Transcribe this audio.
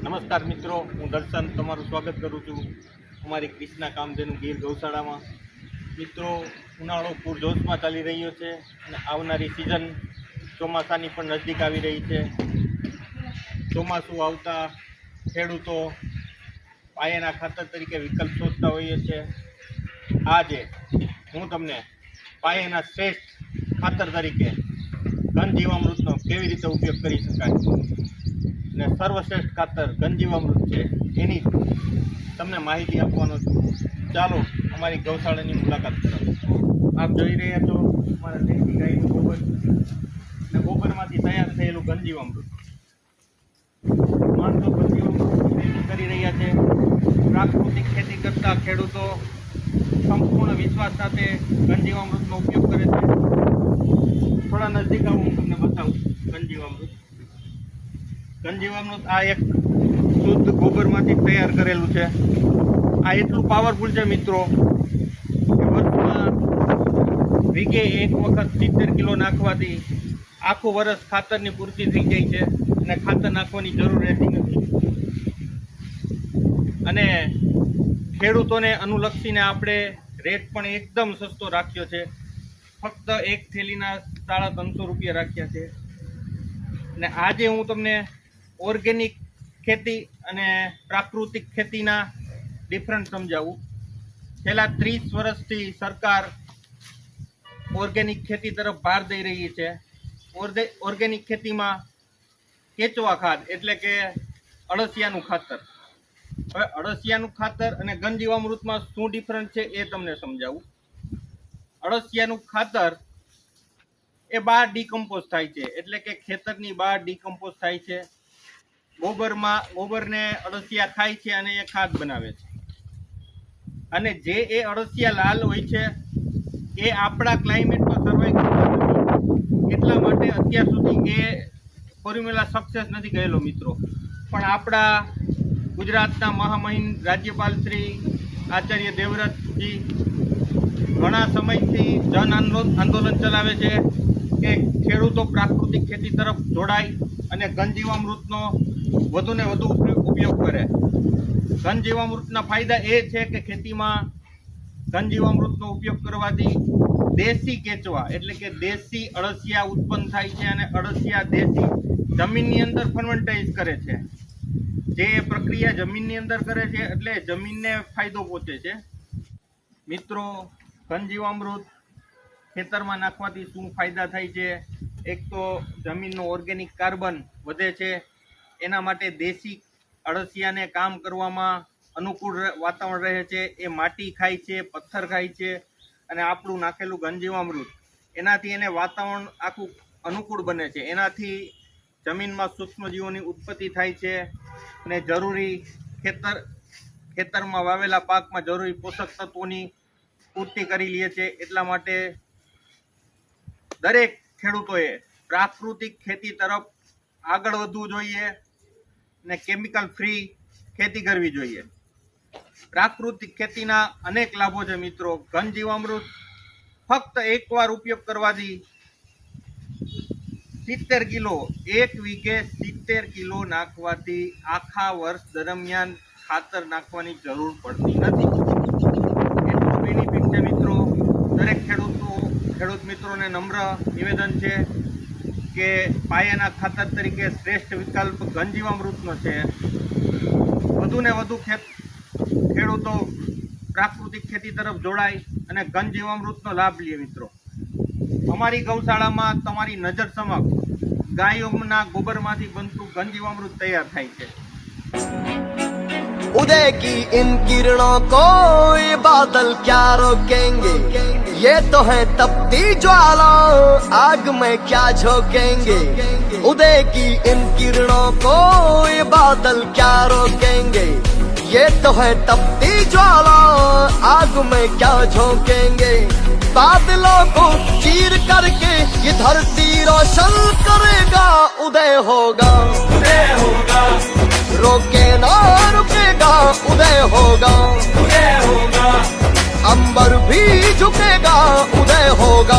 નમસ્કાર મિત્રો, હું દર્શન તમારું સ્વાગત કરું છું અમારી કૃષ્ણા કામધેનુ ગીર ગૌશાળામાં। મિત્રો, ઉનાળો પૂરજોશમાં ચાલી રહ્યો છે અને આવનારી સિઝન ચોમાસાની પણ નજીક આવી રહી છે। ચોમાસું આવતા ખેડૂતો પાયાના ખાતર તરીકે વિકલ્પ શોધતા હોઈએ છે। આજે હું તમને પાયાના શ્રેષ્ઠ ખાતર તરીકે ઘનજીવામૃતનો કેવી રીતે ઉપયોગ કરી શકાય ને સર્વશ્રેષ્ઠ ખાતર ઘનજીવામૃત છે એની તમને માહિતી આપવાનો છું। ચાલો અમારી ગૌશાળાની મુલાકાત કરો। આપ જોઈ રહ્યા છો અમારા દેશી ગાયનું ગોબર અને ગોબરમાંથી તૈયાર થયેલું ઘનજીવામૃત। માણસો ઘનજીવામૃત કરી રહ્યા છે। પ્રાકૃતિક ખેતી કરતા ખેડૂતો સંપૂર્ણ વિશ્વાસ સાથે ઘનજીવામૃતનો ઉપયોગ કરે છે। થોડા નજીક આવું હું તમને બતાવું ઘનજીવામૃત। ઘનજીવામૃત આ એક શુદ્ધ ગોબરમાંથી તૈયાર કરેલું છે। આ એટલું પાવરફુલ છે મિત્રો કે વર્ષમાં વીઘે એક વખત 70 કિલો નાખવાથી આખું વર્ષ ખાતરની પૂર્તિ થઈ જાય છે અને ખાતર નાખવાની જરૂર રહેતી નથી। અને ખેડૂતોને અનુલક્ષીને આપણે રેટ પણ એકદમ સસ્તો રાખ્યો છે। ફક્ત એક થેલીના 350 રૂપિયા રાખ્યા છે। અને આજે હું તમને ઓર્ગેનિક ખેતી અને પ્રાકૃતિક ખેતીના ડિફરન્સ સમજાવું। છેલ્લા 30 વર્ષથી સરકાર ઓર્ગેનિક ખેતી તરફ ભાર દઈ રહી છે। ઓર્ગેનિક ખેતીમાં કેચવા ખાદ એટલે કે અળસિયાનું ખાતર। હવે અળસિયાનું ખાતર અને ઘનજીવામૃતમાં શું ડિફરન્સ છે એ તમને સમજાવું। અળસિયાનું ખાતર એ બહાર ડીકમ્પોઝ થાય છે એટલે કે ખેતરની બહાર ડીકમ્પોઝ થાય છે। ગોબરને અળસિયા ખાય છે અને એ ખાદ બનાવે છે। અને જે એ અળસિયા લાલ હોય છે એ આપણા ક્લાઇમેટમાં સર્વાઈવ કરતા નથી, એટલા માટે અત્યાર સુધી એ ફોર્મ્યુલા સક્સેસ નથી ગયેલો મિત્રો। પણ આપણા ગુજરાતના મહામહિમ રાજ્યપાલ શ્રી આચાર્ય દેવવ્રતજી ઘણા સમયથી જન આંદોલન ચલાવે છે કે ખેડૂતો પ્રાકૃતિક ખેતી તરફ જોડાય અને ઘનજીવામૃતનો વધુને વધુ ઉપયોગ કરે। ઘનજીવામૃતના ફાયદા એ છે કે ખેતીમાં ઘનજીવામૃતનો ઉપયોગ કરવાથી દેશી કેચવા એટલે કે દેશી અળસિયા ઉત્પન્ન થાય છે અને અળસિયા દેશી જમીનની અંદર ફર્મેન્ટાઇઝ કરે છે। જે પ્રક્રિયા જમીનની અંદર કરે છે એટલે જમીનને ફાયદો પહોંચે છે। મિત્રો, ઘનજીવામૃત ખેતરમાં નાખવાથી શું ફાયદા થાય છે? એક તો જમીનનો ઓર્ગેનિક કાર્બન વધે છે, એના માટે દેશી અળસિયાને કામ કરવામાં અનુકૂળ વાતાવરણ રહે છે। એ માટી ખાય છે, પથ્થર ખાય છે અને આપણું નાખેલું ઘનજીવામૃત એનાથી એને વાતાવરણ આખું અનુકૂળ બને છે। એનાથી જમીનમાં સૂક્ષ્મજીવોની ઉત્પત્તિ થાય છે અને જરૂરી ખેતરમાં વાવેલા પાકમાં જરૂરી પોષક તત્વોની પૂર્તિ કરી લે છે। એટલા માટે દરેક ખેડૂતોએ પ્રાકૃતિક ખેતી તરફ આગળ વધવું જોઈએ ને કેમિકલ ફ્રી ખેતી કરવી જોઈએ। પ્રાકૃતિક ખેતીના અનેક લાભો છે મિત્રો। ઘનજીવામૃત ફક્ત એકવાર ઉપયોગ કરવાથી 70 કિલો એક વીઘે 70 કિલો નાખવાથી આખા વર્ષ દરમિયાન ખાતર નાખવાની જરૂર પડતી નથી। એટલું બેનિફિટ છે મિત્રો। દરેક ખેડૂત મિત્રોને નમ્ર નિવેદન છે કે પાયાના ખાતર તરીકે શ્રેષ્ઠ વિકલ્પ ઘનજીવામૃતનો છે। વધુને વધુ ખેડૂતો પ્રાકૃતિક ખેતી તરફ જોડાય અને ઘનજીવામૃતનો લાભ લે મિત્રો। અમારી ગૌશાળામાં તમારી નજર સમક્ષ ગાયોના ગોબરમાંથી બનતું ઘનજીવામૃત તૈયાર થાય છે। उदय की इन किरणों को ये बादल क्या रोकेंगे? ये तो है तपती ज्वाला, आग में क्या झोंकेंगे? उदय की इन किरणों को ये बादल क्या रोकेंगे? ये तो है तपती ज्वाला, आग में क्या झोंकेंगे? बादलों को चीर करके ये धरती रोशन करेगा। उदय होगा, उदय होगा, रोके ना रुकेगा। उदय होगा, उदय होगा, अंबर भी झुकेगा। उदय होगा।